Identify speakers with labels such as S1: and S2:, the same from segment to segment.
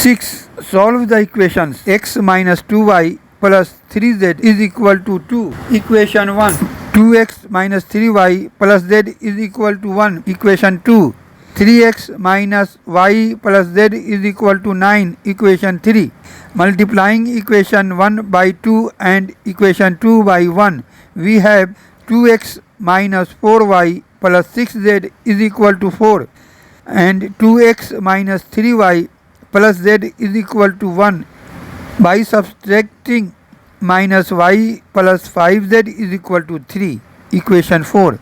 S1: 6. Solve the equations x minus 2y plus 3z is equal to 2. Equation 1. 2x minus 3y plus z is equal to 1. Equation 2. 3x minus y plus z is equal to 9. Equation 3. Multiplying equation 1 by 2 and equation 2 by 1, we have 2x minus 4y plus 6z is equal to 4, and 2x minus 3y plus z is equal to 1. By subtracting minus y plus 5z is equal to 3. Equation 4.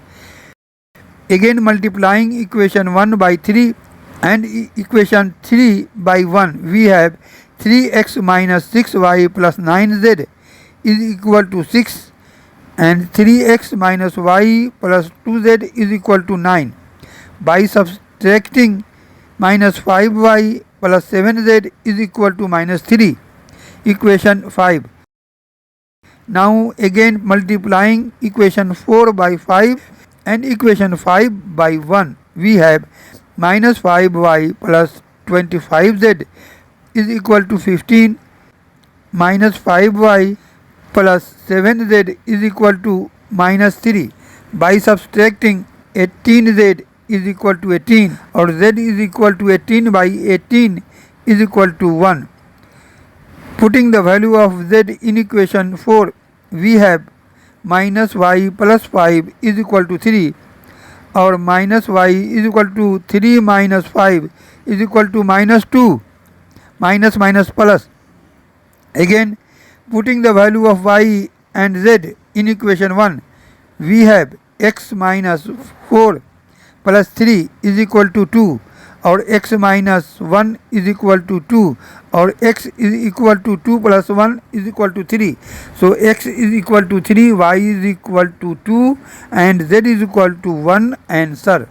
S1: Again multiplying equation 1 by 3 and equation 3 by 1, we have 3x minus 6y plus 9z is equal to 6, and 3x minus y plus 2z is equal to 9. By subtracting minus 5y plus 7z is equal to minus 3. Equation 5. Now again multiplying equation 4 by 5 and equation 5 by 1, we have minus 5y plus 25z is equal to 15, minus 5y plus 7z is equal to minus 3. By subtracting 18z is equal to 18, or z is equal to 18 by 18 is equal to 1. Putting the value of z in equation 4, we have minus y plus 5 is equal to 3, or minus y is equal to 3 minus 5 is equal to minus 2. Minus minus plus. Again putting the value of y and z in equation 1, we have x minus 4 plus 3 is equal to 2, or x minus 1 is equal to 2, or x is equal to 2 plus 1 is equal to 3. So x is equal to 3, y is equal to 2, and z is equal to 1. Answer.